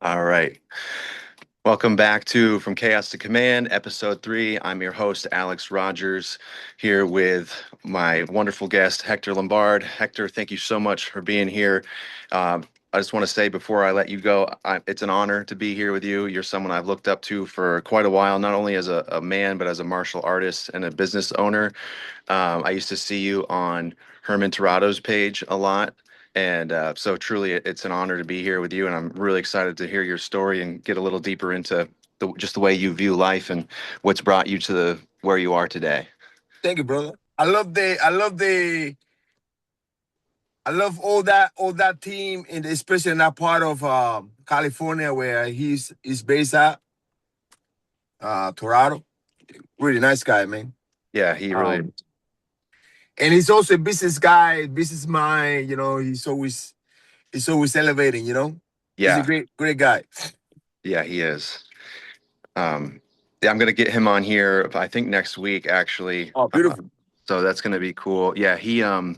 All right. Welcome back to From Chaos to Command, Ep.3. I'm your host, Alex Rogers, here with my wonderful guest, Hector Lombard. Hector, thank you so much for being here. I just want to say before I let you go, it's an honor to be here with you. You're someone I've looked up to for quite a while, not only as a man, but as a martial artist and a business owner. I used to see you on Herman Tarado's page a lot. And so truly, it's an honor to be here with you. And I'm really excited to hear your story and get a little deeper into just the way you view life and what's brought you to where you are today. Thank you, brother. I love all that team, and especially in that part of California where he's based at, Toronto. Really nice guy, man. Yeah, he really. Um, and he's also a business guy, business mind. He's always elevating. He's a Yeah, great guy. yeah, he is. Yeah, I'm gonna get him on here, I think next week, actually. Oh, beautiful. So that's gonna be cool. I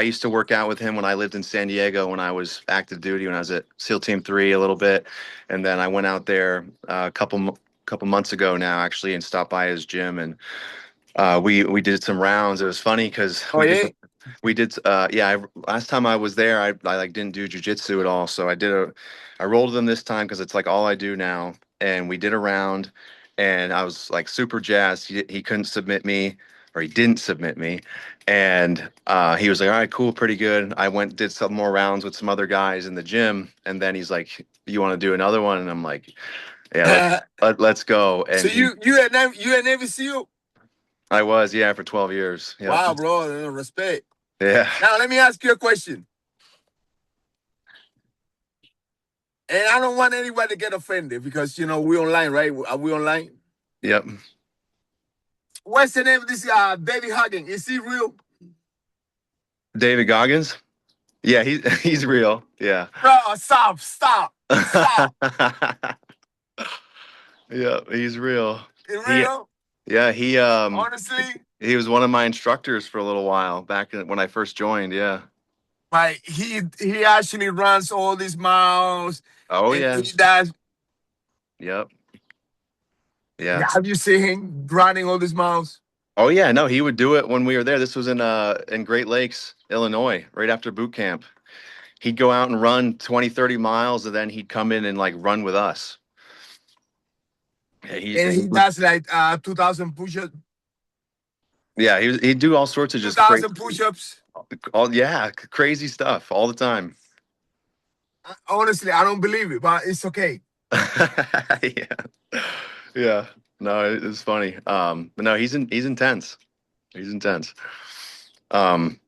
used to work out with him when I lived in San Diego when I was active duty, when I was at SEAL Team 3 a little bit. And then I went out there a couple months ago now, actually, and stopped by his gym. And we did some rounds. It was funny because Oh yeah. last time I was there, I like didn't do jujitsu at all. So I rolled with him this time because it's like all I do now. And we did a round, and I was like super jazzed. He couldn't submit me, or he didn't submit me. And he was like, all right, cool, pretty good. I did some more rounds with some other guys in the gym. And then he's like, you want to do another one? And I'm like, yeah, let's go. So And you at Navy SEAL? I was, yeah, for 12 years. Yeah. Wow, bro. Respect. Yeah. Now let me ask you a question. And I don't want anybody to get offended because we online, right? Are we online? Yep. What's the name of this David Huggins? Is he real? David Goggins? Yeah, he's real. Yeah. Bro, stop. Yeah, he's real. It's He real? yeah, Honestly, he was one of my instructors for a little while when I first joined, yeah. like he actually runs all these miles Oh and yeah. he does. Yep. Yeah. Have you seen him running all these miles? Oh yeah, no, he would do it when we were there. This was in Great Lakes, Illinois, right after boot camp. He'd go out and run 20, 30 miles, and then he'd come in and like run with us. Yeah, And he does like 2,000 push-ups. yeah, he'd do all sorts of Two just crazy, thousand push-ups. crazy stuff all the time. Honestly, I don't believe it, but it's okay. Yeah, yeah. No, it's funny. But no, he's intense. He's intense. Um,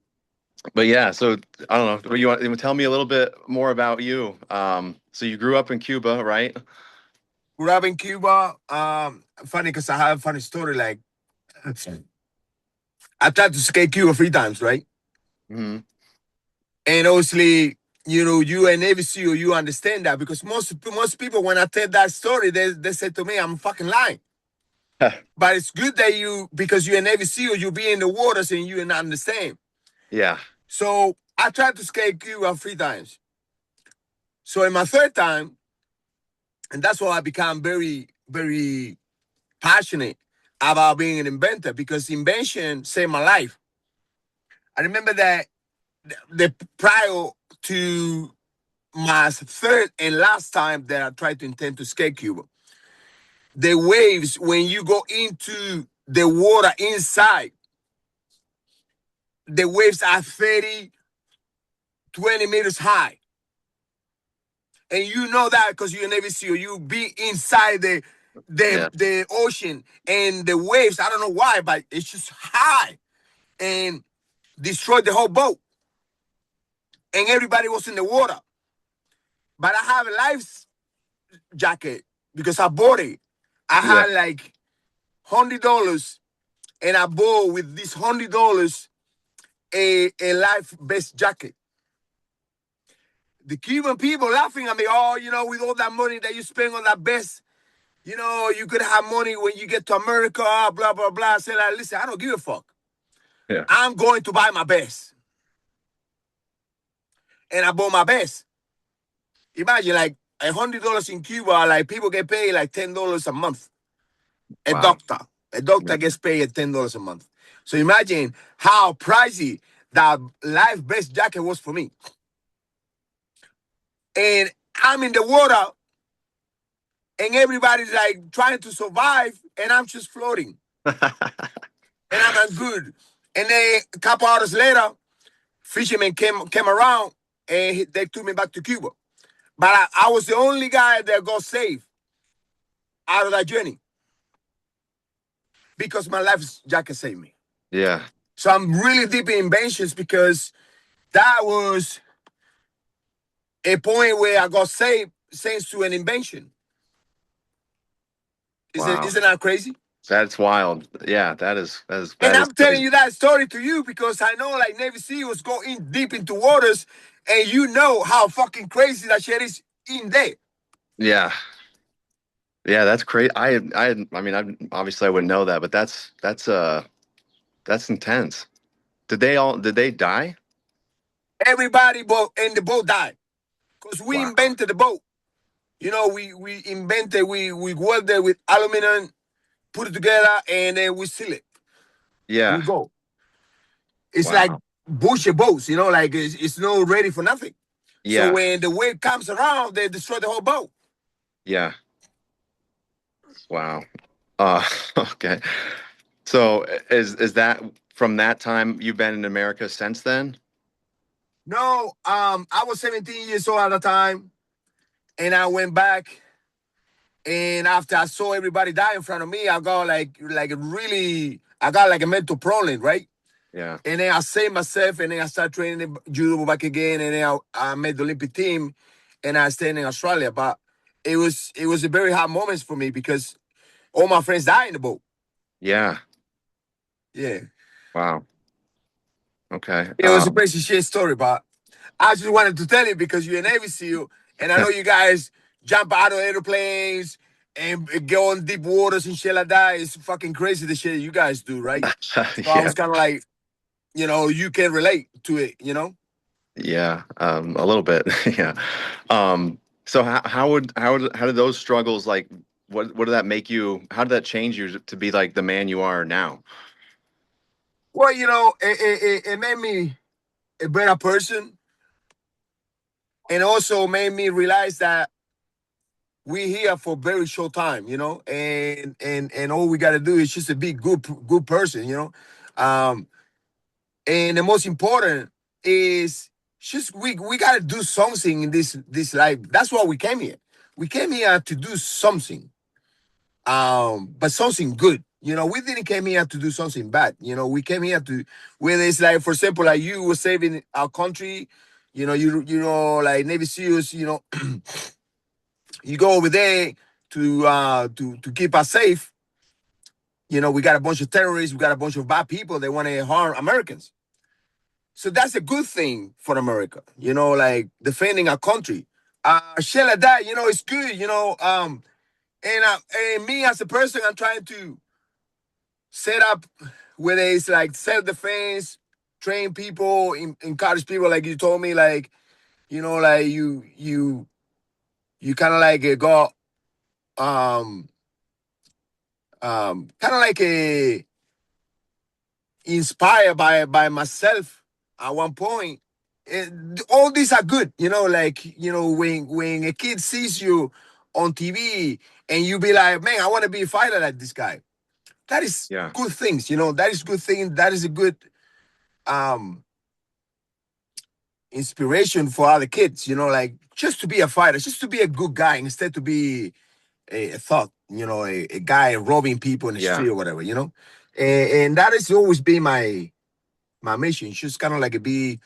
but yeah, so I don't know. You want to tell me a little bit more about you? So you grew up in Cuba, right? Grew up in Cuba. Funny because I have a funny story. Like I tried to skate Cuba 3 times, right? Hmm. And obviously, you and Navy SEAL, you understand that because most people, when I tell that story, they say to me, I'm fucking lying. But it's good that because you're a Navy SEAL, you be in the waters and you not understand. Yeah. So I tried to skate Cuba 3 times. So in my third time, and that's why I become very, very passionate about being an inventor because invention saved my life. I remember that the prior to my third and last time that I tried to intend to skate Cuba, the waves, when you go into the water inside, the waves are 30, 20 meters high. And you know that because you're a Navy SEAL, you be inside Yeah. the ocean and the waves, I don't know why, but it's just high and destroyed the whole boat. And everybody was in the water. But I have a life jacket because I bought it. I Yeah. had like $100 and I bought with this $100 a life vest jacket. The Cuban people laughing at me, oh, with all that money that you spend on that vest, you could have money when you get to America, blah, blah, blah. I said, like, listen, I don't give a fuck. Yeah. I'm going to buy my vest. And I bought my vest. Imagine, like, $100 in Cuba, like people get paid like $10 a month. A Wow. doctor, a doctor Yeah. gets paid at $10 a month. So imagine how pricey that life vest jacket was for me. And I'm in the water, and everybody's like trying to survive, and I'm just floating, and I'm not good. And then a couple hours later, fishermen came around, and they took me back to Cuba. But I was the only guy that got saved out of that journey because my life jacket saved me. Yeah. So I'm really deep in inventions because that was a point where I got saved thanks to an invention. Wow. Isn't that crazy? That's wild. Yeah, And that is I'm telling crazy. you that story to you because I know like Navy SEALs go in deep into waters, and you know how fucking crazy that shit is in there. Yeah. Yeah, that's crazy. I mean, obviously I wouldn't know that, but that's intense. Did they die? Everybody but in the boat died because we Wow. invented the boat. You know, we invented, we welded with aluminum, put it together, and then we seal it. Yeah. We go. It's like Wow. bullshit boats, like it's not ready for nothing. So Yeah. when the wave comes around, they destroy the whole boat. Yeah. Wow. Uh, okay. So is that from that time you've been in America since then? No, I was 17 years old at the time, and I went back. And after I saw everybody die in front of me, I got I got like a mental problem, right? Yeah. And then I saved myself, and then I started training judo back again, and then I made the Olympic team, and I stayed in Australia. But it was a very hard moment for me because all my friends died in the boat. Yeah. Yeah, Wow. Okay. it was a crazy shit story, but I just wanted to tell you because you're a Navy SEAL, and I know you guys jump out of airplanes and go on deep waters and shit like that. It's fucking crazy the shit you guys do, right? So I Yeah. was kind of like, you can relate to it. Yeah. A little bit. Yeah. So how did those struggles like what did that make you? How did that change you to be like the man you are now? Well, it made me a better person, and also made me realize that we here for very short time, and all we got to do is just to be good person. Um, and the most important is just we got to do something in this life. That's why we came here. We came here to do something, but something good. We didn't came here to do something bad. We came here to, whether it's like, for example, like you were saving our country. Like Navy SEALs. You go over there to keep us safe. We got a bunch of terrorists. We got a bunch of bad people. They want to harm Americans. So that's a good thing for America. Like defending our country. Shit like that. It's good. And me as a person, I'm trying to set up whether it's like self defense, train people, encourage people, like you told me, like like you kind of like got kind of like a inspired by myself at one point. All these are good, like when a kid sees you on TV and you be like, man, I want to be a fighter like this guy. That is Yeah. good things, that is good thing. That is a good um inspiration for other kids, like just to be a fighter, just to be a good guy instead to be a thug, a guy robbing people in the Yeah. street or whatever, and that has always been my mission. Just kind of like be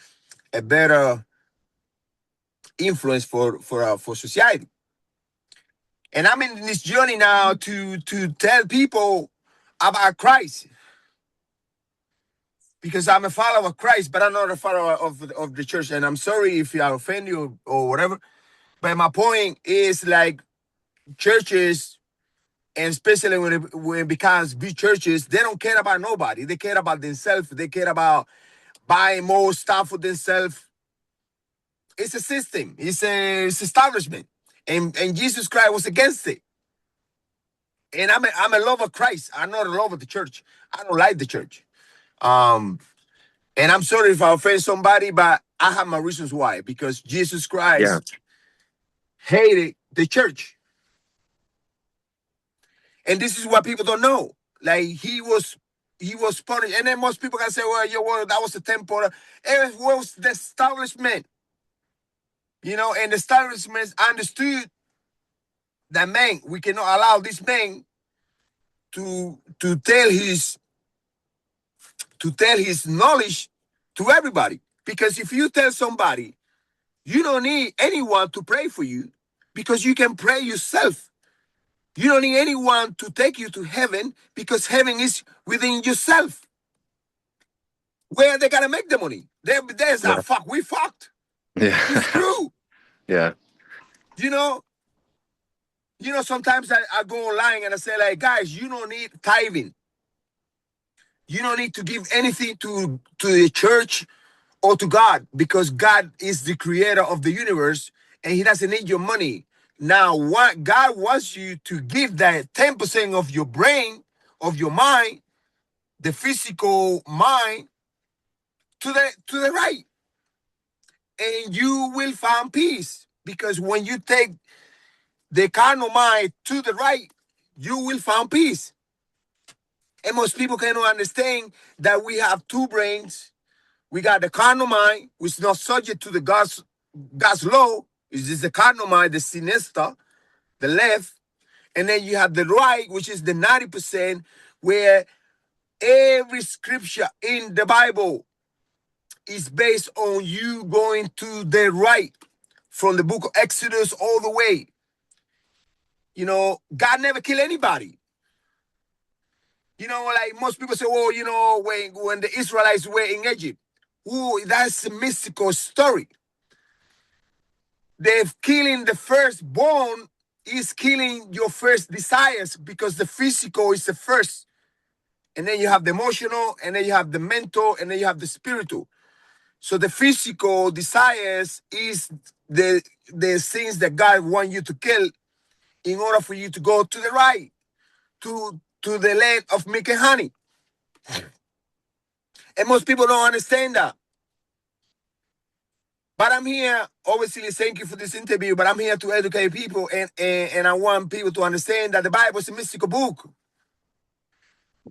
a better influence for society. And I'm in this journey now to tell people about Christ because I'm a follower of Christ, but I'm not a follower of the church. And I'm sorry if I offend you or whatever. But my point is like churches, and especially when it becomes big churches, they don't care about nobody. They care about themselves. They care about buying more stuff for themselves. It's a system. It's establishment. And Jesus Christ was against it. And I'm a lover of Christ. I'm not a lover of the church. I don't like the church. Um, and I'm sorry if I offend somebody, but I have my reasons why. Because Jesus Yeah. Christ hated the church. And this is what people don't know. Like he was punished. And then most people can say, well, that was the temple. It was the establishment. And the establishment understood that man, we cannot allow this man to tell his knowledge to everybody. Because if you tell somebody, you don't need anyone to pray for you because you can pray yourself. You don't need anyone to take you to heaven because heaven is within yourself. Where they gotta make the money? There's Yeah. that fuck. We fucked. We Yeah. screwed. Yeah. You know. Sometimes I go online and I say, like, guys, you don't need tithing. You don't need to give anything to the church or to God because God is the creator of the universe and he doesn't need your money. Now, what God wants you to give that 10% of your brain, of your mind, the physical mind, to the right. And you will find peace. Because when you take the carnal mind to the right, you will find peace. And most people cannot understand that we have two brains. We got the carnal mind, which is not subject to the God's law. It's just the carnal mind, the sinister, the left. And then you have the right, which is the 90%, where every scripture in the Bible is based on you going to the right. From the book of Exodus all the way. God never killed anybody. Like most people say, well, when the Israelites were in Egypt, that's a mystical story. They're killing the firstborn is killing your first desires because the physical is the first. And then you have the emotional, and then you have the mental, and then you have the spiritual. So the physical desires is the things that God wants you to kill in order for you to go to the right, to the land of milk and honey. And most people don't understand that. But I'm here, obviously, thank you for this interview, but I'm here to educate people, and I want people to understand that the Bible is a mystical book.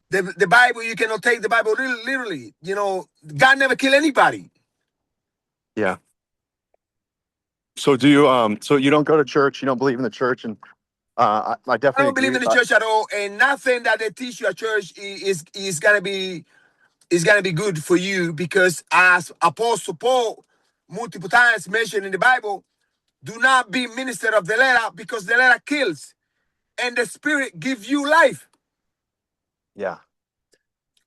The Bible, you cannot take the Bible literally. God never killed anybody. Yeah. So do you so you don't go to church, you don't believe in the church, and I I definitely don't believe agree. in the church at all, and nothing that they teach you at church is gonna be good for you because as Apostle Paul multiple times mentioned in the Bible, do not be minister of the letter because the letter kills, and the Spirit gives you life. Yeah.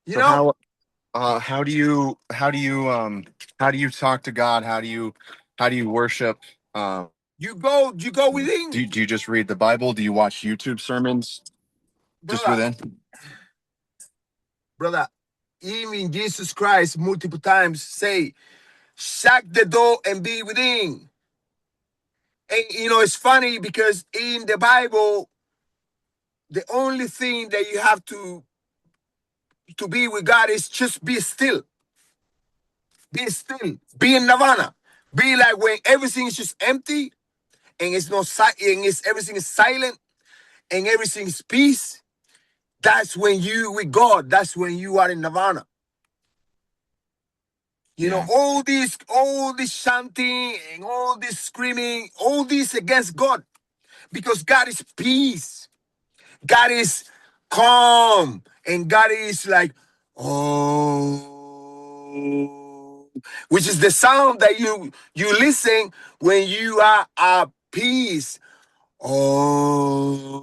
You So know, how do you talk to God? How do you worship? Um, you go do within, you, do you just read the Bible? Do you watch YouTube sermons just brother, within? brother. Even Jesus Christ multiple times say, "Shut the door and be within." And it's funny because in the Bible, the only thing that you have to be with God is just be still. Be still. Be in nirvana. Be like when everything is just empty and it's not and everything is silent and everything is peace. That's when you with God. That's when you are in nirvana. Yeah. All this chanting and all this screaming, all this against God, because God is peace. God is calm, and God is like, oh, which is the sound that you listen when you are at peace. Oh,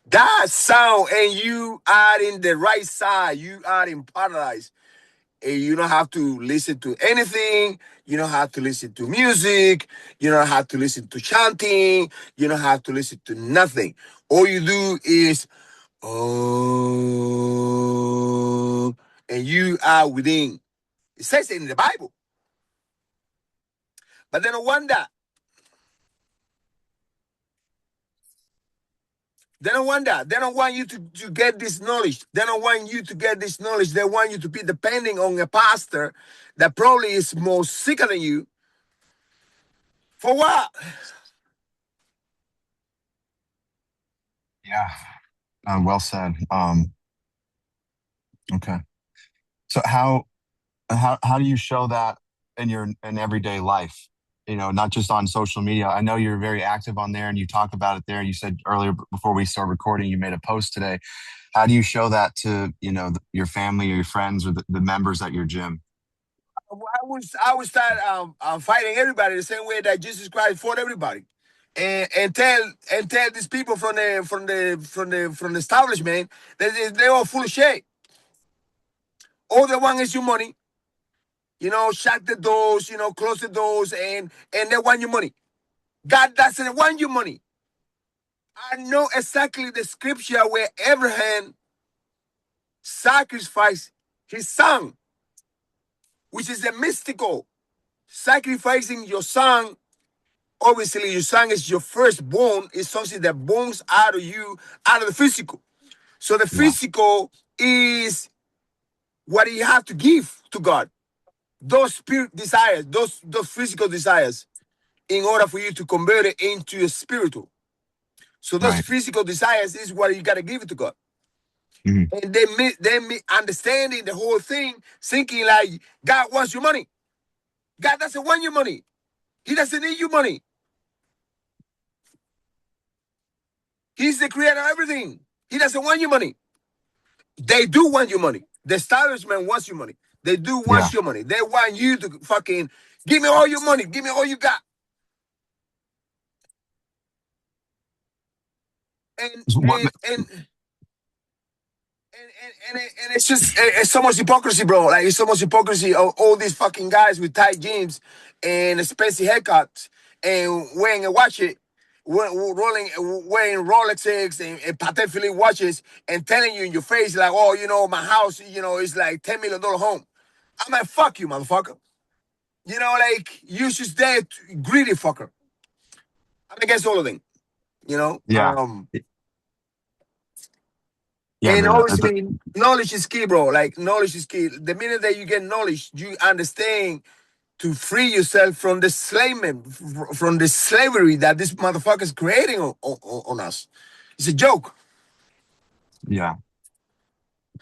that sound, and you are in the right side. You are in paradise, and you don't have to listen to anything. You don't have to listen to music. You don't have to listen to chanting. You don't have to listen to nothing. All you do is, oh, and you are within. It says it in the Bible. But then no wonder They don't want that. They don't want you to get this knowledge. They don't want you to get this knowledge. They want you to be depending on a pastor that probably is more sicker than you. For what? Yeah. Well said. Okay. So how do you show that in your in everyday life? You know, not just on social media. I know you're very active on there and you talk about it there. You said earlier before we start recording, you made a post today. How do you show that to, you know, your family or your friends or the members at your gym? I would start fighting everybody the same way that Jesus Christ fought everybody, and tell these people from the establishment that they're all full of shit. All they want is your money. Shut the doors. Close the doors, and they want your money. God doesn't want your money. I know exactly the scripture where Abraham sacrificed his son, which is a mystical sacrificing your son. Obviously, your son is your firstborn. It's something that bones out of you, out of the physical. So the Yeah. physical is what you have to give to God. Those spirit desires, those physical desires, in order for you to convert it into a spiritual. So those Right. physical desires is what you gotta give it to God. Mhm. And they understanding the whole thing, thinking like God wants your money. God doesn't want your money. He doesn't need your money. He's the creator of everything. He doesn't want your money. They do want your money. The establishment wants your money. They do Yeah. want your money. They want you to fucking give me all your money. Give me all you got. And So what? and and and it's just it's so much hypocrisy, bro. Like it's so much hypocrisy of all these fucking guys with tight jeans and expensive haircuts and wearing a watch it, wearing Rolexes and Patek Philippe watches and telling you in your face like, oh, my house, is like $10 million home. I'm like, fuck you, motherfucker. Like you just that greedy fucker. I'm against all of them. You know. Yeah. Um, Yeah. And obviously, knowledge is key, bro. Like, knowledge is key. The minute that you get knowledge, you understand to free yourself from the enslavement, from the slavery that this motherfucker is creating on us. It's a joke. Yeah.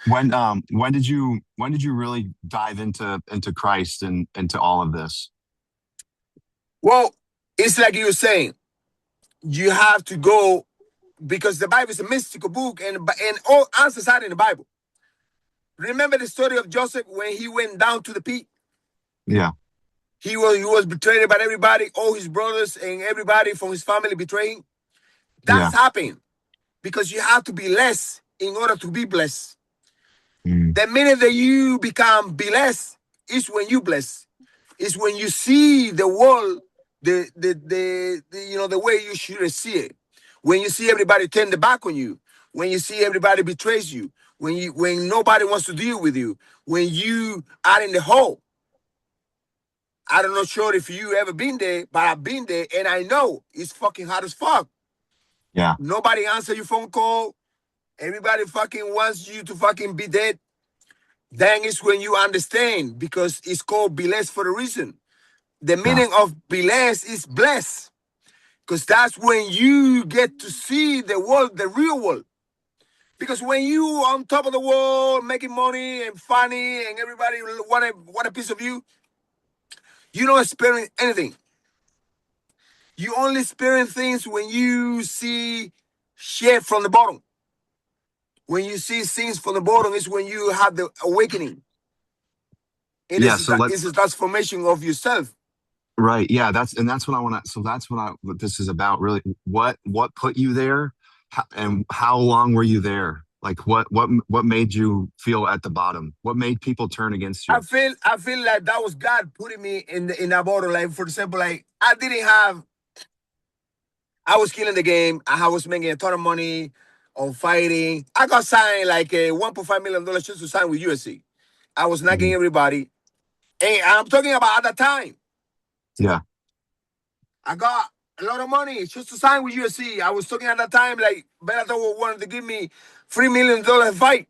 When did you really dive into Christ and into all of this? Well, it's like you were saying, you have to go because the Bible is a mystical book, and all answers are in the Bible. Remember the story of Joseph when he went down to the pit? Yeah. He was betrayed by everybody, all his brothers and everybody from his family betraying. Yeah. That's happened because you have to be less in order to be blessed. Mm. The minute that you become blessed is when you bless. It's when you see the world the way you should see it. When you see everybody turn the back on you, when you see everybody betrays you, when nobody wants to deal with you, when you are in the hole. I don't know sure if you ever been there, but I've been there and I know it's fucking hard as fuck. Yeah. Nobody answer your phone call. Everybody fucking wants you to fucking be dead. Then it's when you understand because it's called blessed for a reason. The Yeah. meaning of blessed is blessed because that's when you get to see the world, the real world. Because when you on top of the world making money and funny and everybody want a piece of you, you don't experience anything. You only experience things when you see shit from the bottom. When you see things from the bottom is when you have the awakening. It Yeah. is So it's let's a transformation of yourself. right. Yeah. That's what I want to. So that's what this is about. Really, what put you there, and how long were you there? Like what made you feel at the bottom? What made people turn against I you? feel I feel like that was God putting me in that bottom. Like for example, like I was killing the game. I was making a ton of money on fighting. I got signed like a $1.5 million just to sign with USC. I was knocking Mhm. everybody. And I'm talking about at the time. Yeah. I got a lot of money just to sign with UFC. I was talking at that time like Bellator wanted to give me $3 million fight.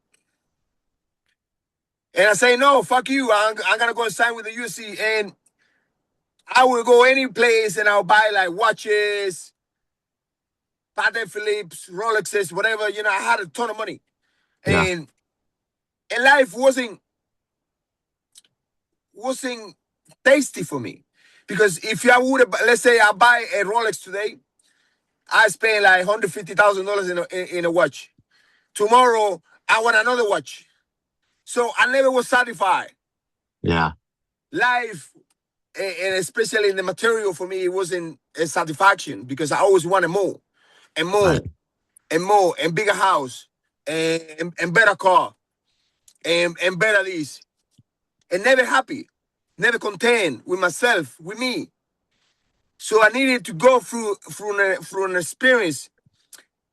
And I say, no, fuck you. I'm going to go and sign with the UFC. And I will go any place and I'll buy like watches, Patek Philippe's, Rolexes, whatever. You know, I had a ton of money. Yeah. And life wasn't tasty for me. Because if I would have, let's say I buy a Rolex today, I spend like $150,000 in a watch. Tomorrow, I want another watch. So I never was satisfied. Yeah. Life, and especially in the material for me, it wasn't a satisfaction because I always wanted more and more Right. and more and bigger house and better car and better this. And never happy, never content with myself, with me. So I needed to go through an experience.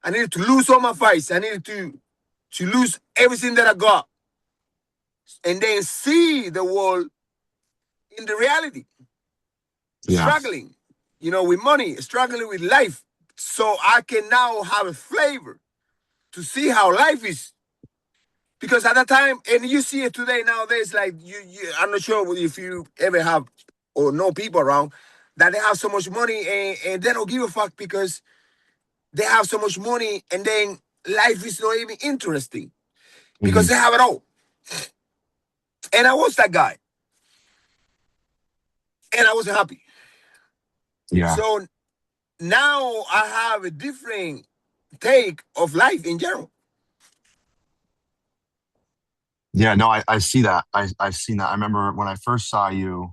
I needed to lose all my fights. I needed to lose everything that I got. And then see the world in the reality. Yeah. Struggling, with money, struggling with life. So I can now have a flavor to see how life is. Because at that time, and you see it today nowadays, like I'm not sure if you ever have or know people around that they have so much money and they don't give a fuck because they have so much money and then life is not even interesting because Hmm. they have it all. And I was that guy. And I wasn't happy. Yeah. So now I have a different take of life in general. Yeah. No, I see that. I've seen that. I remember when I first saw you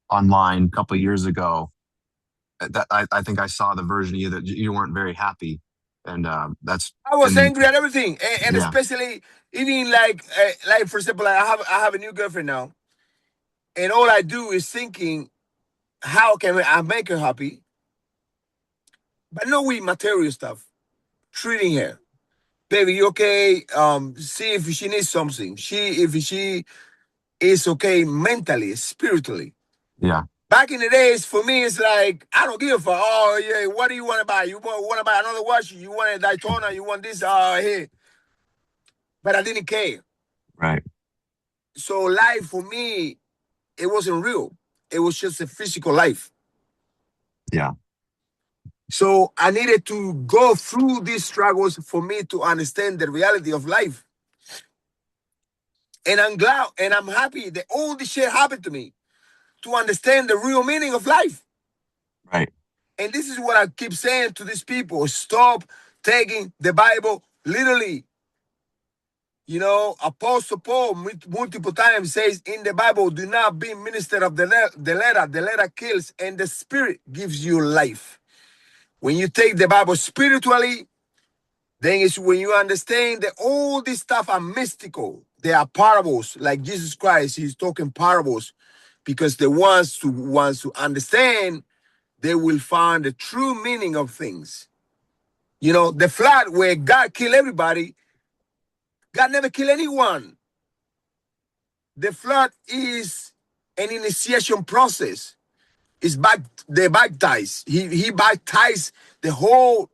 online a couple of years ago. That I think I saw the version of you that you weren't very happy, and that's I was and angry at everything, and yeah. especially even like for example, I have a new girlfriend now, and all I do is thinking, how can I make her happy? But no with material stuff. Treating her, baby, you okay? See if she needs something. If she is okay mentally, spiritually. Yeah. Back in the days, for me, it's like I don't give a fuck. Oh yeah, what do you want to buy? You want to buy another watch? You want a Daytona? You want this? Here. But I didn't care. Right. So life for me, it wasn't real. It was just a physical life. Yeah. So I needed to go through these struggles for me to understand the reality of life. And I'm glad and I'm happy that all this shit happened to me to understand the real meaning of life. Right. And this is what I keep saying to these people. Stop taking the Bible literally. Apostle Paul multiple times says in the Bible, do not be minister of the letter. The letter kills and the spirit gives you life. When you take the Bible spiritually, then it's when you understand that all this stuff are mystical. They are parables. Like Jesus Christ, he's talking parables because the ones who wants to understand, they will find the true meaning of things. The flood where God killed everybody, God never killed anyone. The flood is an initiation process. It's they baptize. He baptized the whole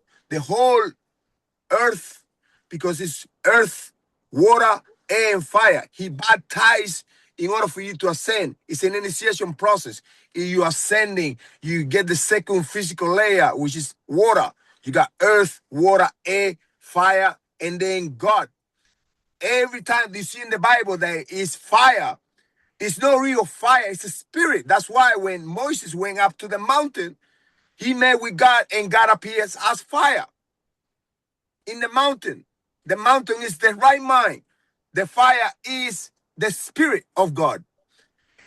earth because it's earth, water, and fire. He baptized in order for you to ascend. It's an initiation process. If you ascending, you get the second physical layer, which is water. You got earth, water, air, fire, and then God. Every time you see in the Bible there is fire, it's no real fire, it's a spirit. That's why when Moses went up to the mountain, he met with God and God appears as fire in the mountain. The mountain is the right mind. The fire is the spirit of God.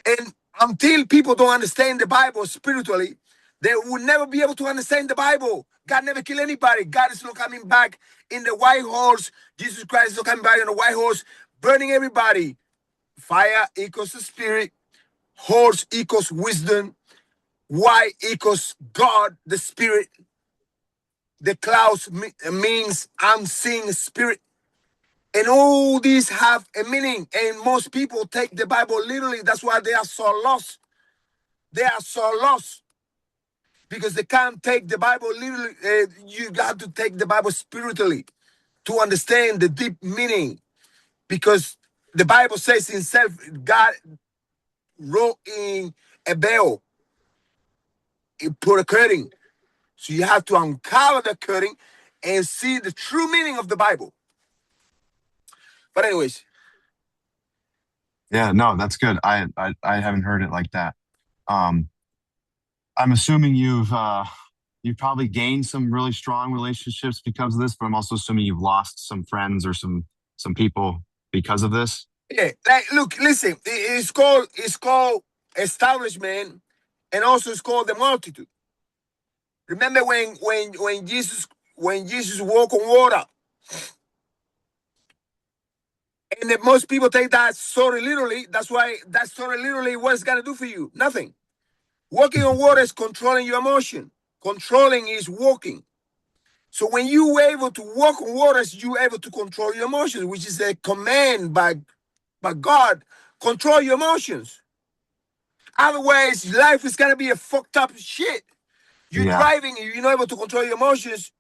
And until people don't understand the Bible spiritually, they will never be able to understand the Bible. God never killed anybody. God is not coming back in the white horse. Jesus Christ is not coming back in the white horse, burning everybody. Fire equals the spirit. Horse equals wisdom. White equals God, the spirit. The clouds means I'm seeing spirit. And all these have a meaning. And most people take the Bible literally. That's why they are so lost. They are so lost. because they can't take the Bible literally. You got to take the Bible spiritually to understand the deep meaning, because the Bible says himself, God wrote in a veil, he put a curtain. So you have to uncover the curtain and see the true meaning of the Bible. But anyways, Yeah, no, that's good. I haven't heard it like that. Um, I'm assuming you've probably gained some really strong relationships because of this, but I'm also assuming you've lost some friends or some people because of this. yeah, like look, listen, it's called establishment, and also it's called the multitude. Remember when Jesus walked on water, and that most people take that story literally. That's why that story literally, what it's gonna do for you? Nothing. Walking on water is controlling your emotion. Controlling is walking. So when you were able to walk on waters, you were able to control your emotions, which is a command by God. Control your emotions. Otherwise, life is gonna be a fucked up shit. You're Yeah, driving, you're not able to control your emotions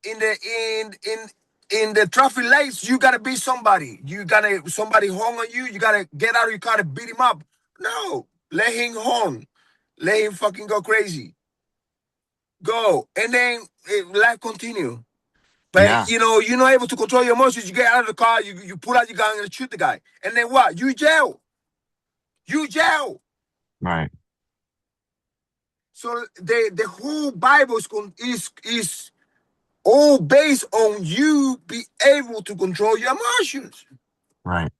in the in the traffic lights. You gotta be somebody. You gotta somebody honk on you. You gotta get out of your car and beat him up. No, let him honk. Let him fucking go crazy. Go, and then life continue. But yeah, you're not able to control your emotions. You get out of the car, you pull out your gun and shoot the guy, and then what? You jail. You jail. right, So the whole Bible is all based on you be able to control your emotions. right.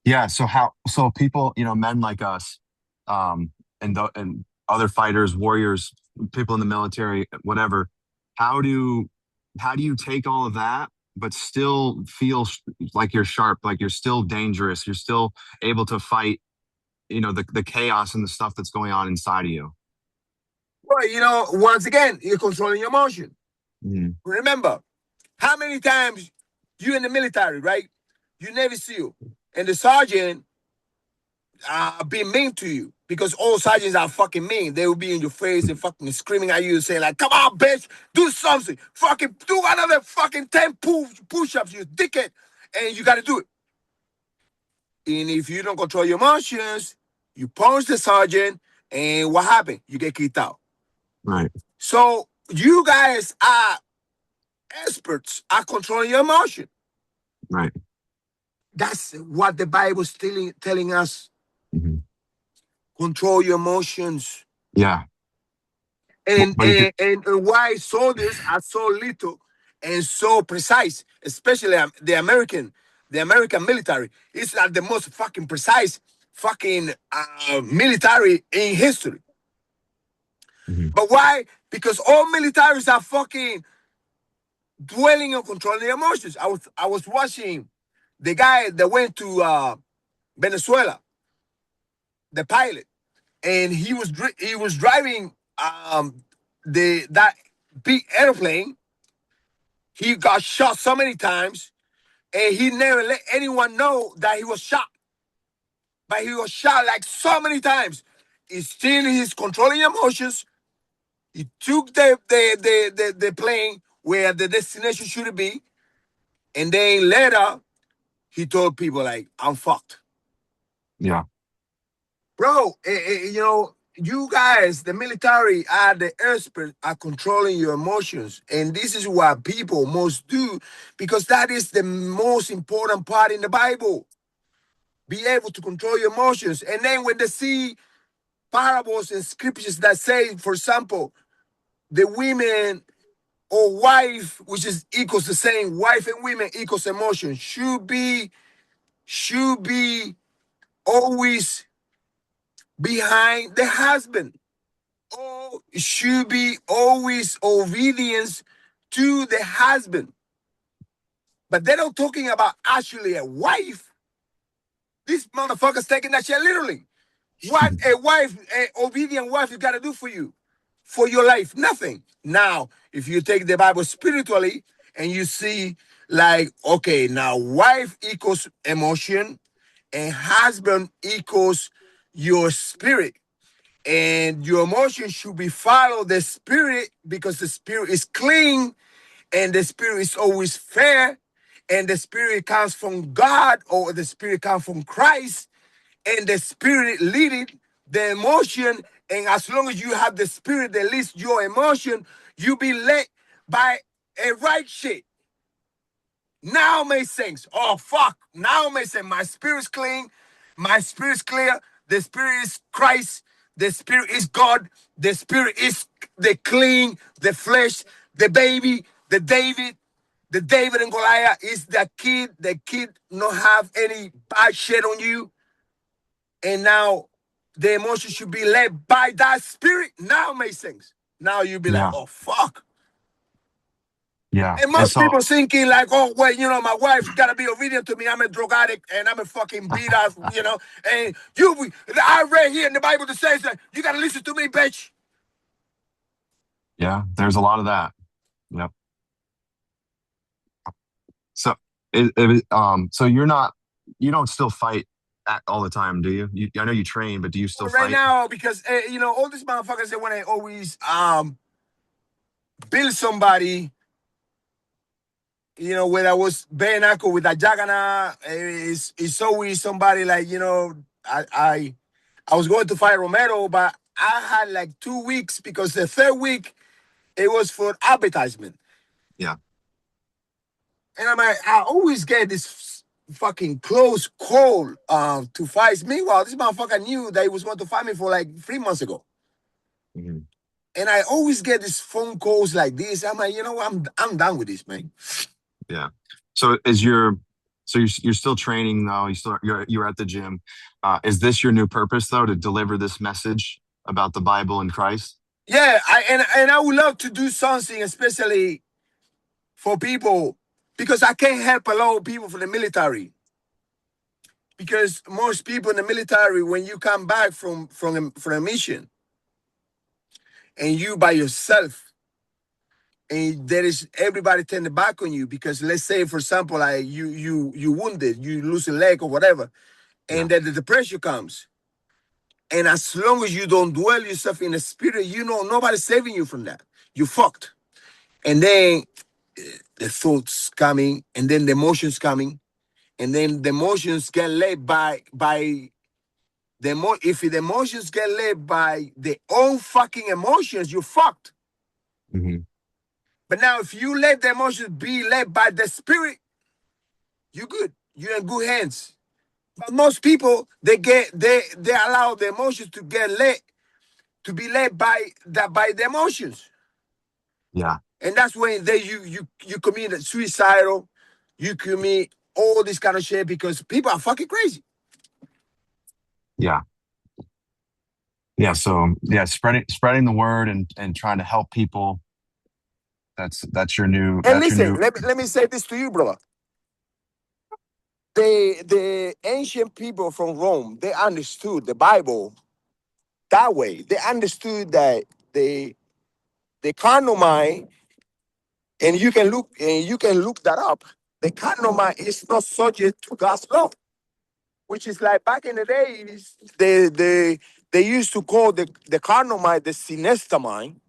Yeah. So people, men like us, and other fighters, warriors, people in the military, whatever. How do how do you take all of that, but still feel like you're sharp, like you're still dangerous, you're still able to fight, the chaos and the stuff that's going on inside of you. Well, once again, you're controlling your emotion. Mhm. Remember, how many times you in the military, right? You Navy SEAL, and the sergeant being mean to you, because all sergeants are fucking mean. They will be in your face and fucking screaming at you and saying like, "Come on, bitch, do something. Fucking do another fucking 10 push-ups, you dickhead," and you got to do it. And if you don't control your emotions, you punch the sergeant, and what happened? You get kicked out. Right, So you guys are experts at controlling your emotion. right. That's what the Bible's telling us. Mhm. Control your emotions. Yeah. And, But if you, and, and why soldiers are so little and so precise, especially the American military, is like the most fucking precise fucking military in history. Mhm. But why? Because all militaries are fucking dwelling on controlling their emotions. I was watching the guy that went to Venezuela, the pilot, and he was driving that big airplane. He got shot so many times, and he never let anyone know that he was shot. But he was shot like so many times. He's controlling emotions. He took the plane where the destination should be, and then later he told people like, "I'm fucked." yeah, Bro, you guys, the military, are the experts at controlling your emotions. And this is what people must do, because that is the most important part in the Bible. Be able to control your emotions. And then when they see parables and scriptures that say, for example, the women or wife, which is equals the same, wife and women equals emotion, should be always behind the husband. All should be always obedience to the husband. But they're not talking about actually a wife. These motherfuckers taking that shit literally. What a wife, a obedient wife, you gotta do for you, for your life? Nothing. Now, if you take the Bible spiritually and you see, like, okay, now wife equals emotion and husband equals your spirit. And your emotions should be follow the spirit, because the spirit is clean, and the spirit is always fair, and the spirit comes from God, or the spirit comes from Christ, and the spirit leading the emotion. And as long as you have the spirit that leads your emotion, you be led by a right shit. Now makes sense. Oh fuck. Now makes sense. My spirit's clean. My spirit's clear. The spirit is Christ. The spirit is God. The spirit is the clean, the flesh, the baby, the David. The David and Goliath is the kid. The kid not have any bad shit on you. And now the emotion should be led by that spirit. Now makes sense. Now you be like, Yeah. oh fuck. Yeah. And And most so, people thinking like, oh, well, my wife's gotta be obedient to me. I'm a drug addict and I'm a fucking beat ass, And I read here in the Bible that says that you gotta listen to me, bitch. yeah, there's a lot of that. Yep. So, so you don't still fight all the time, do you? I know you train, but do you still But right fight? now, because all these motherfuckers, they wanna always build somebody. When I was bare knuckle with a jagana, it's always somebody like, I was going to fight Romero, but I had like 2 weeks, because the third week it was for advertisement. Yeah. And I always get this fucking close call to fight. Meanwhile, this motherfucker knew that he was going to fight me for like 3 months ago. Mhm. And I always get these phone calls like this. I'm like, I'm done with this, man. Yeah. So you're still training though. You're at the gym. Is this your new purpose though, to deliver this message about the Bible and Christ? Yeah, and I would love to do something, especially for people, because I can't help a lot of people from the military. Because most people in the military, when you come back from a mission, and you by yourself, and there is everybody turning back on you, because let's say, for example, like you wounded, you lose a leg or whatever, Yeah. and then the depression comes. And as long as you don't dwell yourself in the spirit, nobody's saving you from that. You fucked. And then the thoughts coming, and then the emotions coming, and then the emotions get led by if the emotions get led by their own fucking emotions, you fucked. Hmm. But now if you let the emotions be led by the spirit, you good. You're in good hands. But most people, they allow the emotions to be led by the emotions. Yeah. And that's when you commit suicidal, you commit all this kind of shit, because people are fucking crazy. Yeah. Yeah. So yeah, spreading the word and trying to help people. That's your new. And That's your listen, new. let me say this to you, brother. The ancient people from Rome, they understood the Bible that way. They understood that the carnal mind, and you can look that up. The carnal mind is not subject to God's law, which is like back in the days, they used to call the carnal mind the sinesta mind.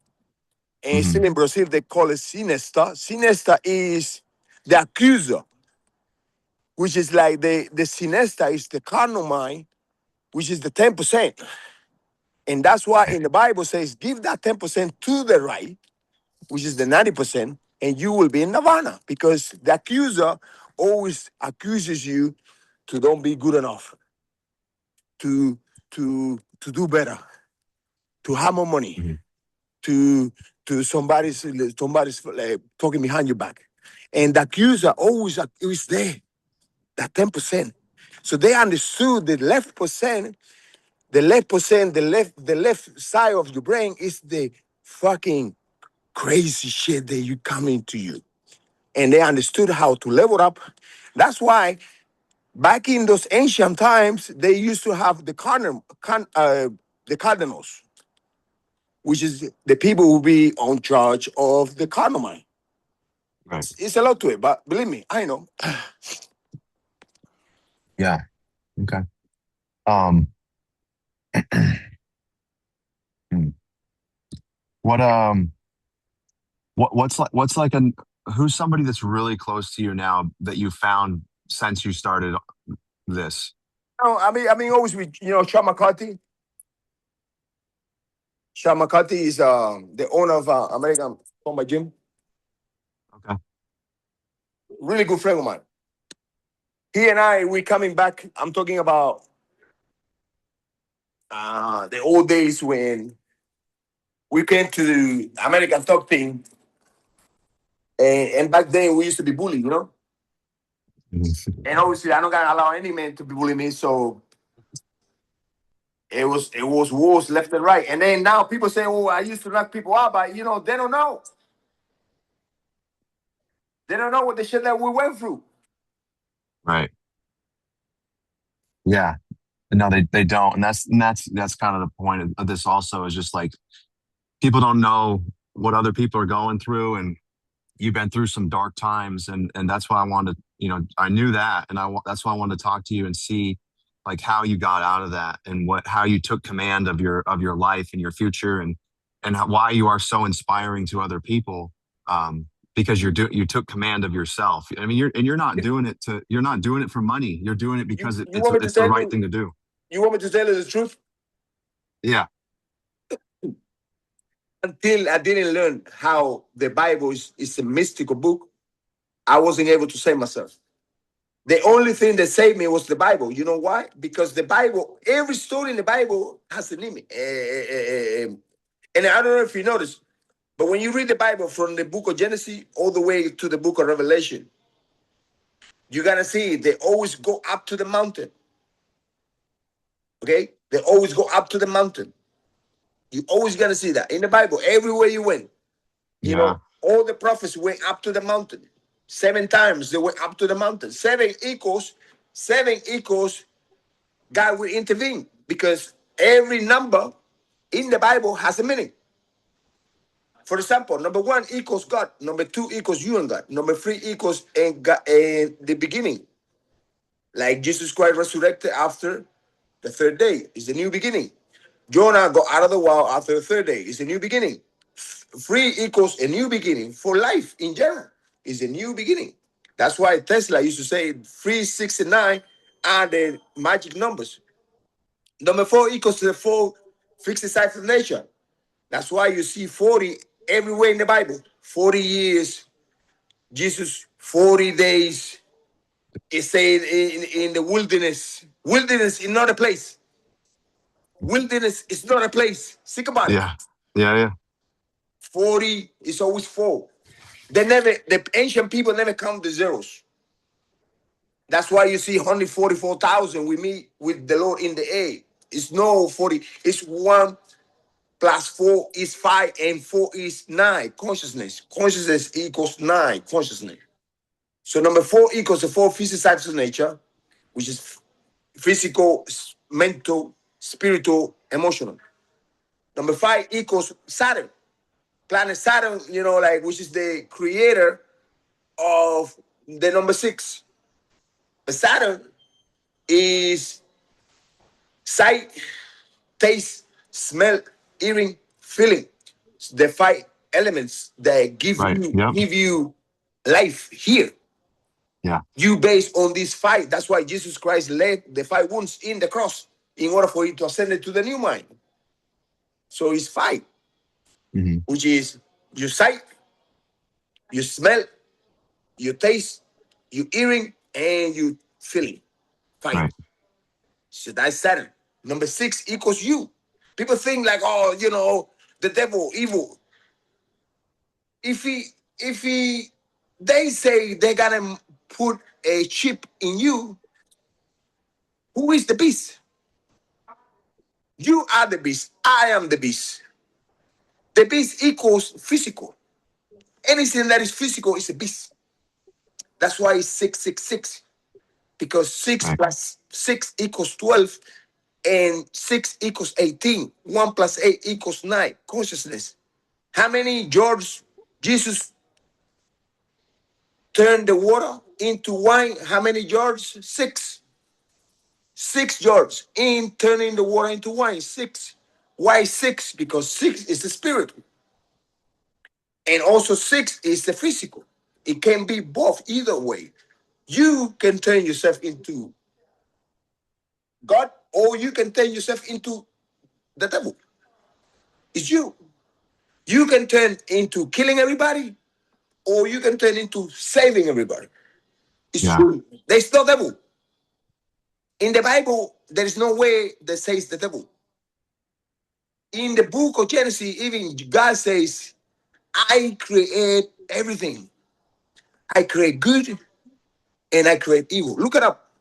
And Mhm. still in Brazil, they call it sinesta. Sinesta is the accuser, which is like the sinesta is the carnal mind, which is the 10%. And that's why in the Bible says, give that 10% to the right, which is the 90%, and you will be in nirvana. Because the accuser always accuses you to don't be good enough, to do better, to have more money, Mhm. to somebody's talking behind your back. And the accuser always is there, that 10%. So they understood the left percent, the left side of your brain is the fucking crazy shit that you come into you. And they understood how to level up. That's why back in those ancient times, they used to have the cardinals, which is the people who be on charge of the cardinal mind. Right. It's a lot to it, but believe me, I know. Yeah. Okay. Um. Hmm. What what's like an who's somebody that's really close to you now that you found since you started this? No, I mean, always with Sean McCarthy. Sean McCarthy is the owner of American Combat Gym. Okay. Really good friend of mine. He and I, we coming back. I'm talking about the old days when we came to the American Top Team, and back then we used to be bullied, And obviously, I don't gotta allow any man to be bully me, so it was wars left and right. And then now people say, "Oh, I used to knock people out," but they don't know. They don't know what the shit that we went through. Right. Yeah. No, they don't, and that's kind of the point of this. Also, is just like people don't know what other people are going through, and you've been through some dark times, and that's why I wanted to, I knew that, and that's why I wanted to talk to you and see like how you got out of that and how you took command of your life and your future, and why you are so inspiring to other people. Because you took command of yourself. I mean, you're not doing it for money. You're doing it You, because you want me to it's the tell right you? thing to do. You want me to tell you the truth? Yeah. Until I didn't learn how the Bible is a mystical book, I wasn't able to save myself. The only thing that saved me was the Bible. You know why? Because the Bible, every story in the Bible has a limit. And I don't know if you noticed, but when you read the Bible from the book of Genesis all the way to the book of Revelation, you gotta see they always go up to the mountain. Okay? They always go up to the mountain. You always gotta see that in the Bible, everywhere you went. Yeah. All the prophets went up to the mountain. 7 times they went up to the mountain. Seven equals God will intervene because every number in the Bible has a meaning. For example, number 1 equals God. Number 2 equals you and God. Number 3 equals and God, and the beginning. Like Jesus Christ resurrected after the third day is the new beginning. Jonah got out of the well after the third day is a new beginning. 3 equals a new beginning for life in general is a new beginning. That's why Tesla used to say 3, 6, and 9 are the magic numbers. Number 4 equals to the 4 fixed sides of nature. That's why you see 40 everywhere in the Bible. 40 years, Jesus, 40 days. It said in the wilderness. Wilderness is not a place. Wilderness is not a place. Think about it. Yeah. Yeah. Yeah. 40 is always 4. The ancient people never count the zeros. That's why you see 144,000 we meet with the Lord in the air. It's no 40. It's 1 plus 4 is 5 and 4 is 9. Consciousness. Consciousness equals 9. Consciousness. So number 4 equals the 4 physical types of nature, which is physical, mental, spiritual, emotional. Number 5 equals Saturn. Planet Saturn, like which is the creator of the number 6. But Saturn is sight, taste, smell, hearing, feeling. The 5 elements that give Right. you Yep. give you life here. Yeah. You based on this 5. That's why Jesus Christ led the 5 wounds in the cross in order for you to ascend it to the new mind. So it's 5, Hmm. which is your sight, your smell, your taste, your hearing, and your feeling. 5. Right. So that's Saturn. Number 6 equals you. People think like, oh, the devil, evil. If he, if he, they say they're gonna put a chip in you. Who is the beast? You are the beast. I am the beast. The beast equals physical. Anything that is physical is a beast. That's why it's 666. Because 6 Right. plus 6 equals 12 and 6 equals 18. 1 plus 8 equals 9. Consciousness. How many jars Jesus turned the water into wine? How many jars? 6. 6 jars in turning the water into wine. 6. Why 6? Because 6 is the spirit. And also 6 is the physical. It can be both, either way. You can turn yourself into God, or you can turn yourself into the devil. It's you. You can turn into killing everybody, or you can turn into saving everybody. It's Yeah. you. There's no devil. In the Bible, there is no way that says the devil. In the book of Genesis, even God says, I create everything. I create good and I create evil. Look it up.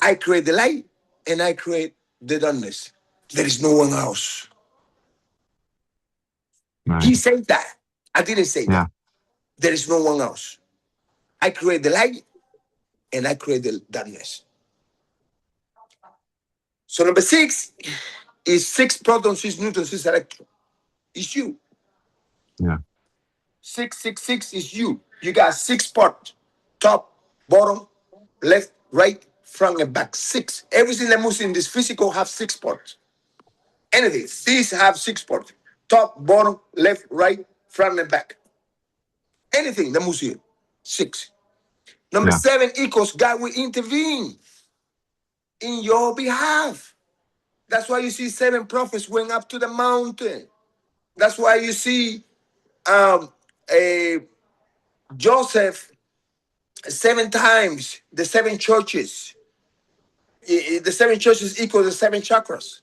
I create the light and I create the darkness. There is no one else. Right. He said that. I didn't say Yeah. that. There is no one else. I create the light and I create the darkness. So number 6 is 6 protons, 6 neutrons, 6 electrons. It's you. Yeah. 666 is you. You got 6 parts. Top, bottom, left, right, front, and back. 6. Everything that moves in this physical have 6 parts. Anything. These have 6 parts. Top, bottom, left, right, front, and back. Anything that moves here. 6. Number Yeah. 7 equals God will intervene in your behalf. That's why you see 7 prophets went up to the mountain. That's why you see a Joseph 7 times, the 7 churches. The 7 churches equal the 7 chakras.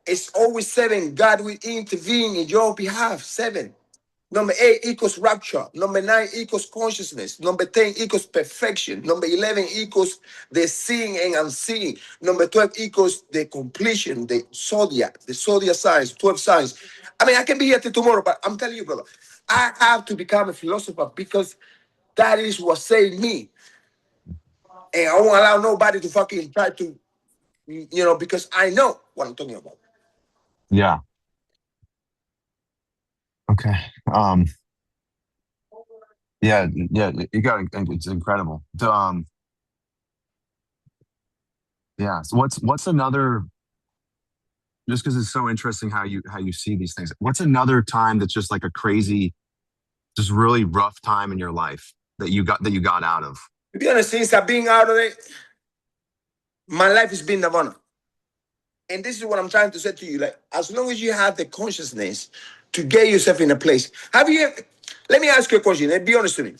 It's always 7. God will intervene in your behalf. 7. Number 8 equals rapture. Number 9 equals consciousness. Number 10 equals perfection. Number 11 equals the seeing and unseen. Number 12 equals the completion, the zodiac signs, 12 signs. I mean, I can be here till tomorrow, but I'm telling you, brother, I have to become a philosopher because that is what saved me. And I won't allow nobody to fucking try to, because I know what I'm talking about. Yeah. Okay. Um, yeah, you got it. It's incredible. Yeah. So what's another, just because it's so interesting how you see these things. What's another time that's just like a crazy, just really rough time in your life that you got out of? To be honest, since I've been out of it, my life has been nirvana. And this is what I'm trying to say to you. Like, as long as you have the consciousness to get yourself in a place. Let me ask you a question and be honest with me.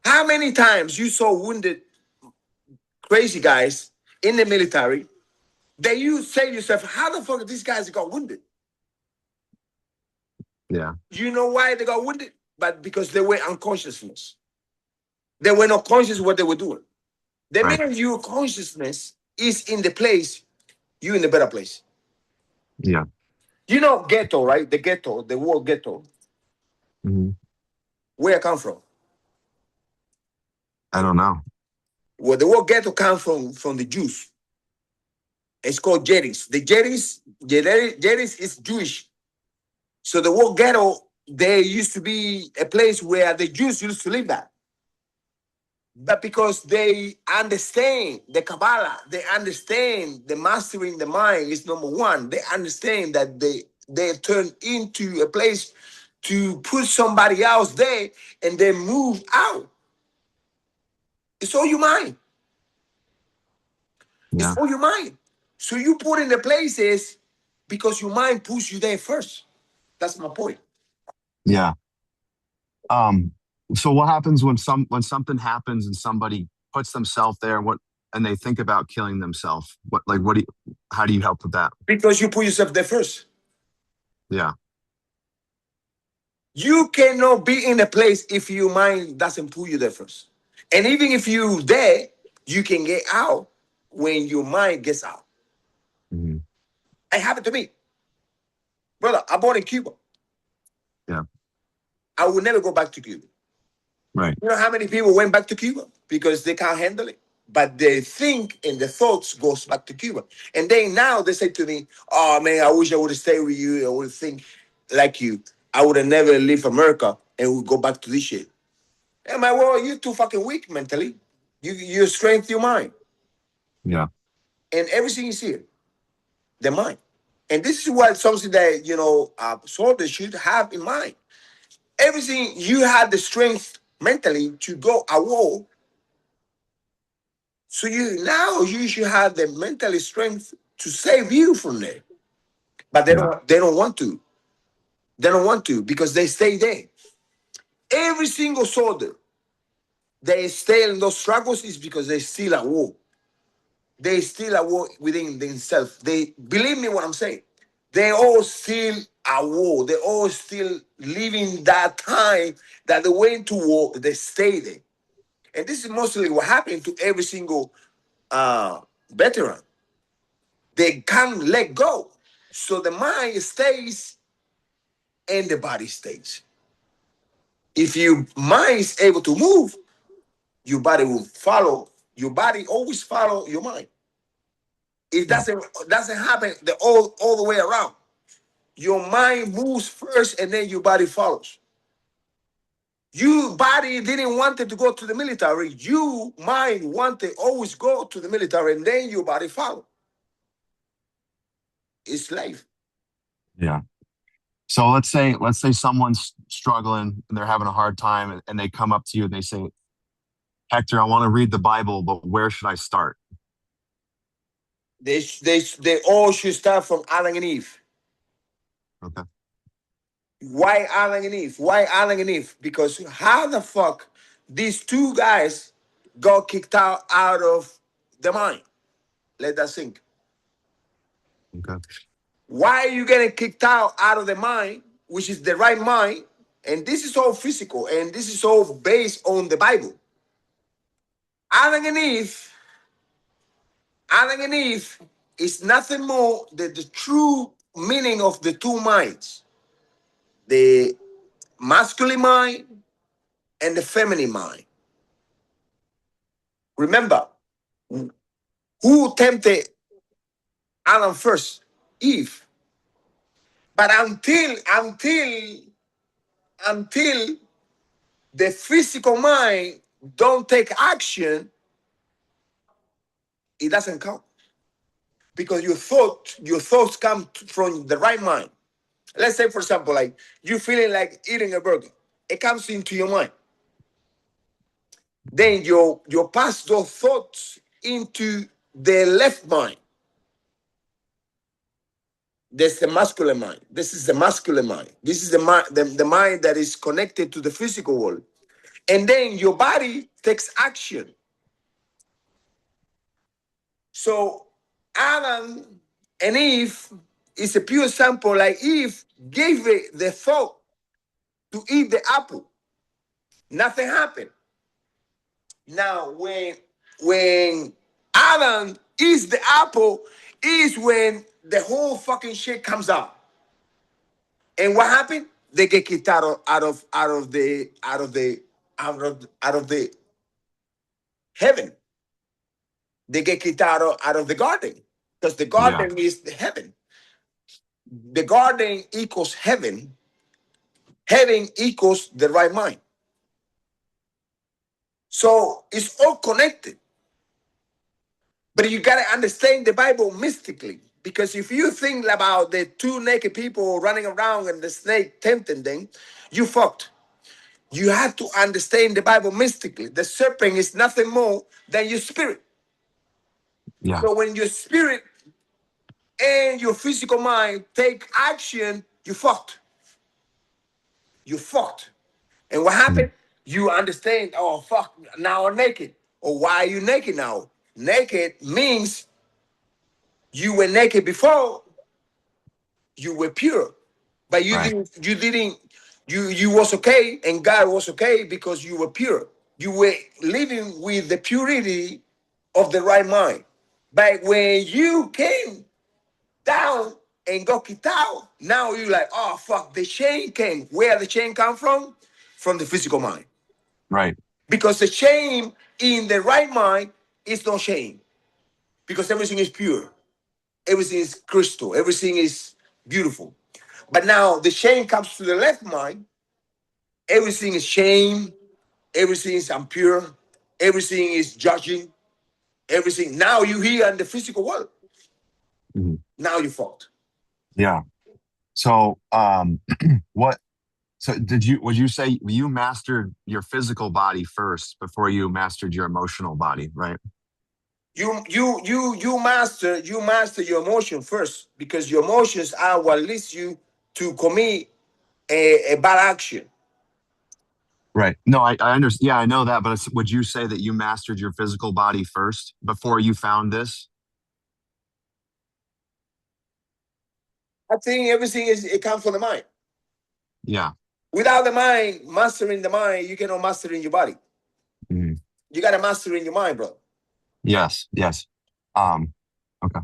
How many times you saw wounded crazy guys in the military that you say to yourself, how the fuck these guys got wounded? Yeah. You know why they got wounded? But because they were unconsciousness. They were not conscious what they were doing. The Right. minute your consciousness is in the place, you're in a better place. Yeah. You know ghetto, right? The ghetto, the word ghetto. Hmm. Where I come from? I don't know. Well, the word ghetto comes from the Jews. It's called Jeris. The Jeris is Jewish. So the word ghetto, there used to be a place where the Jews used to live at. But because they understand the Kabbalah, they understand the mastering the mind is number one. They understand that they turn into a place to put somebody else there and then move out. It's all your mind. It's Yeah. all your mind. So you put in the places because your mind pushes you there first. That's my point. Yeah. Um, so what happens when something happens and somebody puts themselves there, and they think about killing themselves? How do you help with that? Because you put yourself there first. Yeah. You cannot be in a place if your mind doesn't pull you there first. And even if you there, you can get out when your mind gets out. Hmm. It happened to me. Brother, I born in Cuba. Yeah. I will never go back to Cuba. Right. You know how many people went back to Cuba? Because they can't handle it. But they think and the thoughts goes back to Cuba. And then now they say to me, oh man, I wish I would have stayed with you. I would think like you. I would have never left America and would go back to this shit. I'm like, well, you're too fucking weak mentally. You strength your mind. Yeah. And everything is here. The mind. And this is what something that, soldiers should have in mind. Everything you have the strength mentally to go a war. So you should have the mental strength to save you from there. But Yeah. they don't want to. They don't want to because they stay there. Every single soldier, they stay in those struggles is because they still at war. They still at war within themselves. They believe me what I'm saying. They all still at war. They all still living that time that they went to war. They stay there, and this is mostly what happened to every single veteran. They can't let go, so the mind stays and the body stays. If your mind is able to move, your body will follow. Your body always follow your mind. It Yeah. doesn't happen all the way around. Your mind moves first and then your body follows. Your body didn't want it to go to the military. You mind wanted always go to the military and then your body follow. It's life. Yeah. So let's say someone's struggling and they're having a hard time and they come up to you and they say, Hector, I want to read the Bible, but where should I start? They all should start from Adam and Eve. Okay. Why Adam and Eve? Why Adam and Eve? Because how the fuck these two guys got kicked out of the mind? Let that sink. Okay. Why are you getting kicked out of the mind, which is the right mind? And this is all physical, and this is all based on the Bible. Adam and Eve, Adam and Eve is nothing more than the true meaning of the two minds, the masculine mind and the feminine mind. Remember, who tempted Adam first? Eve. But until the physical mind don't take action, it doesn't count. Because your thoughts come from the right mind. Let's say, for example, like you feeling like eating a burger. It comes into your mind. Then you pass those thoughts into the left mind. That's the masculine mind. This is the masculine mind. This is the mind that is connected to the physical world. And then your body takes action. So Adam and Eve is a pure example. Like Eve gave it the thought to eat the apple. Nothing happened. Now, when Adam eats the apple, is when the whole fucking shit comes out. And what happened? They get kicked out of the heaven. They get kicked out of the garden because the Yeah. garden is the heaven. The garden equals heaven. Heaven equals the right mind. So it's all connected. But you got to understand the Bible mystically. Because if you think about the two naked people running around and the snake tempting them, you fucked. You have to understand the Bible mystically. The serpent is nothing more than your spirit. Yeah. So when your spirit and your physical mind take action, you fucked. You fucked. And what Mm. happened? You understand, oh, fuck, now I'm naked. Or why are you naked now? Naked means you were naked before, you were pure. But Right. you was okay and God was okay because you were pure. You were living with the purity of the right mind. But when you came down and got kicked out, now you're like, oh fuck, the chain came. Where the chain come from? From the physical mind. Right. Because the shame in the right mind is no shame. Because everything is pure. Everything is crystal. Everything is beautiful. But now the shame comes to the left mind. Everything is shame. Everything is impure. Everything is judging. Everything. Now you here in the physical world. Mhm. Now you fought. Yeah. So, what? So, would you say you mastered your physical body first before you mastered your emotional body, right? You master your emotion first, because your emotions are what leads you to commit a bad action. Right. No, I understand. Yeah, I know that. But would you say that you mastered your physical body first before you found this? I think everything it comes from the mind. Yeah. Without the mind, mastering the mind, you cannot master in your body. Mhm. You got to master in your mind, bro. Yes. Yes. Um, okay.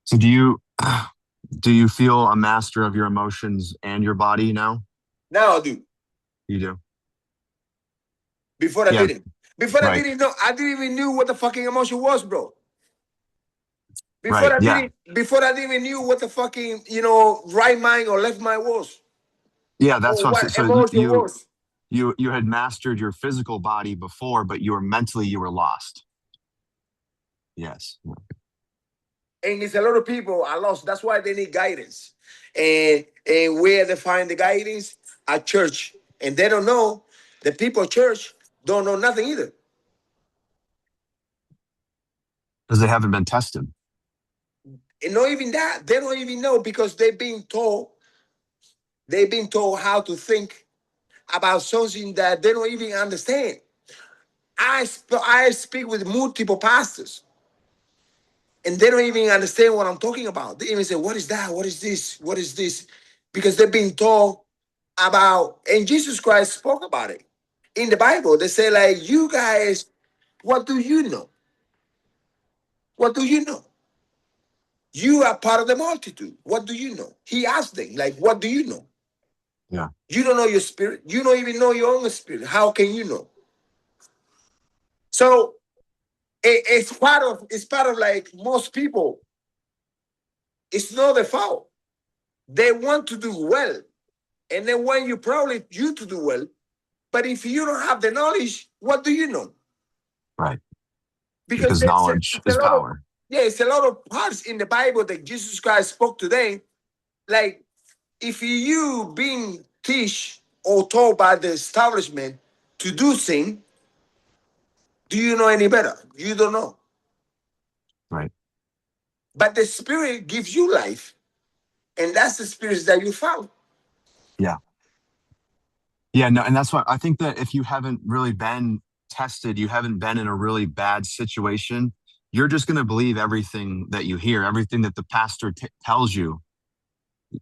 So do you feel a master of your emotions and your body now? Now I do. You do. Before I Yeah. didn't. Before I Right. didn't know. I didn't even knew what the fucking emotion was, bro. Right. Yeah. Before I didn't even knew what the fucking right mind or left mind was, Yeah. That's or what I'm what saying. So emotion was. you had mastered your physical body before, but you were lost. Yes. And it's a lot of people are lost. That's why they need guidance. And where they find the guidance at church, and they don't know. The people at church don't know nothing either. Because they haven't been tested. And not even that, they don't even know, because they've been told how to think about something that they don't even understand. I speak with multiple pastors, and they don't even understand what I'm talking about. They even say, "What is that? What is this? What is this?" Because they've been told about, and Jesus Christ spoke about it in the Bible. They say, like, "You guys, what do you know? What do you know? You are part of the multitude. What do you know?" He asked them, like, "What do you know? Yeah. You don't know your spirit. You don't even know your own spirit. How can you know?" So it's part of like most people. It's not the fault. They want to do well, and they want you to do well. But if you don't have the knowledge, what do you know? Right. Because Because there's a, knowledge it's a is lot of power. yeah, it's a lot of parts in the Bible that Jesus Christ spoke today. Like, if you being teach or told by the establishment to do thing, do you know any better? You don't know. Right. But the Spirit gives you life, and that's the Spirit that you follow. Yeah. Yeah. No, and that's why I think that if you haven't really been tested, you haven't been in a really bad situation, you're just going to believe everything that you hear, everything that the pastor tells you.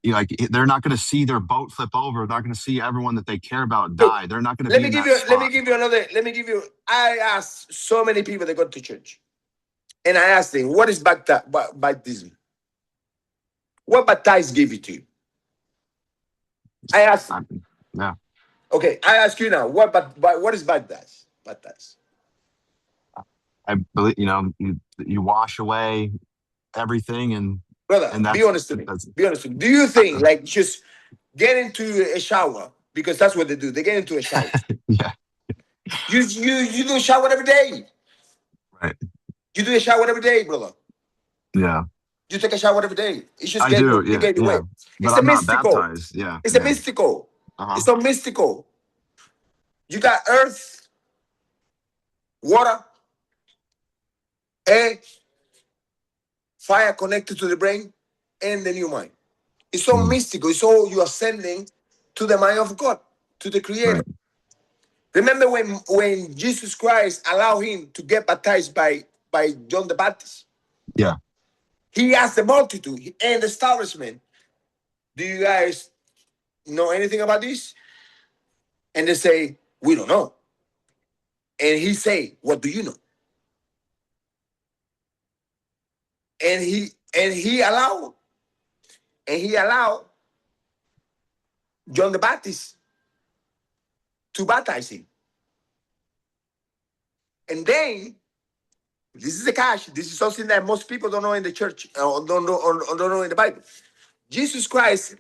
Like they're not going to see their boat flip over. They're not going to see everyone that they care about Look, die. They're not going to let be me in give that you. Let me spot. give you another. Let me give you. I asked so many people that go to church, and I asked them, "What is baptism? What baptize give it to you?" I asked them. I, yeah. Okay, I ask you now. What is baptize? Baptize, I believe, you wash away everything brother. and Be honest to me. that's, Be honest to me. Do you think like just get into a shower, because that's what they do? They get into a shower. yeah. You do a shower every day. Right. You do a shower every day, brother. Yeah. You take a shower every day. It's just I do. you Yeah. get Yeah. wet. But It's a I'm not mystical. baptized. Yeah. It's a Yeah. mystical. Uh-huh. It's so mystical. You got earth, water, air, fire connected to the brain, and the new mind. It's so Mm, mystical. It's all you are sending to the mind of God, to the Creator. right. Remember when Jesus Christ allowed him to get baptized by John the Baptist? Yeah. He asked the multitude and the establishment, "Do you guys know anything about this?" And they say, "We don't know." And he say, "What do you know?" And he allowed John the Baptist to baptize him. And then this is the catch. This is something that most people don't know in the church, or don't know in the Bible. Jesus Christ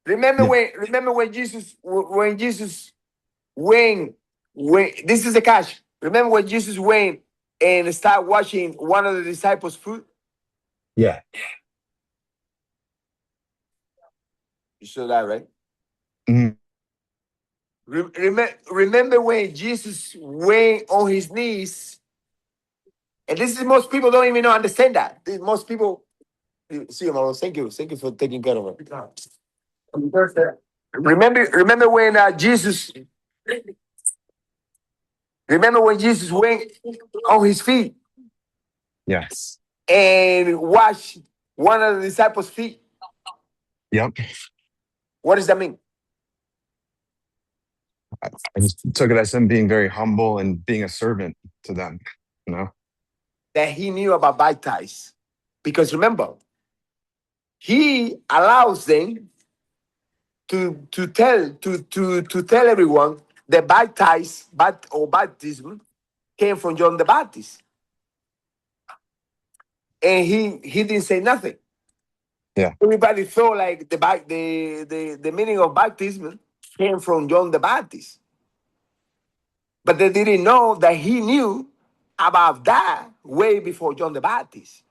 Remember Yeah. when Jesus when this is the catch. Remember when Jesus went and started washing one of the disciples' foot? Yeah. You saw that, right? Mhm. Remember when Jesus went on his knees, and this is most people don't even understand that. Most people see, Marlon, thank you for taking care of it. Remember when Jesus remember when Jesus went on his feet Yes. and washed one of the disciples' feet. Yep. What does that mean? I just took it as him being very humble and being a servant to them. You know. That he knew about baptize. Because remember, he allows them to tell everyone that baptism came from John the Baptist. And he didn't say nothing. Yeah. Everybody thought like the meaning of baptism came from John the Baptist. But they didn't know that he knew about that way before John the Baptist.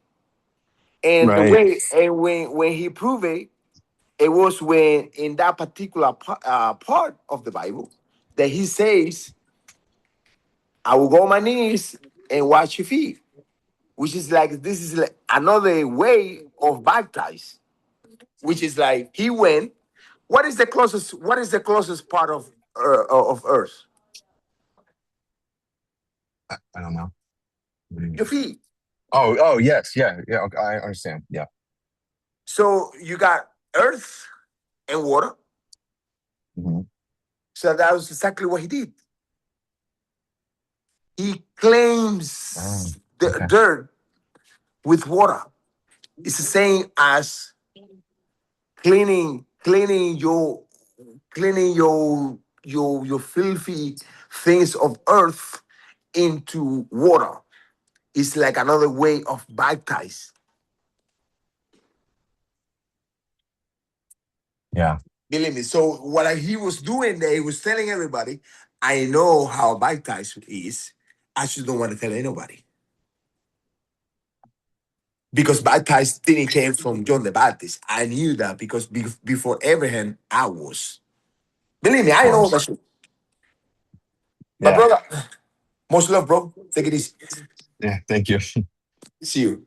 And the Right. way and when he proved it, it was when in that particular part of the Bible that he says, "I will go on my knees and wash your feet," which is like this is like another way of baptize, which is like he went. What is the closest? What is the closest part of Earth? I don't know. What do you Your mean? feet. Oh. Oh. Yes. Yeah. Yeah. Okay, I understand. Yeah. So you got Earth and water. Mhm. So that was exactly what he did. He Oh. claims the Okay. dirt with water. It's the same as cleaning your filthy things of earth into water. It's like another way of baptize. Yeah. Believe me. So what he was doing there, he was telling everybody, I know how baptize is. I just don't want to tell anybody. Because baptize didn't came from John the Baptist. I knew that because before Abraham, I was. Believe me, Of I know that course. shit. But Yeah. brother, much love, bro. Take it easy. Yeah. Thank you. See you.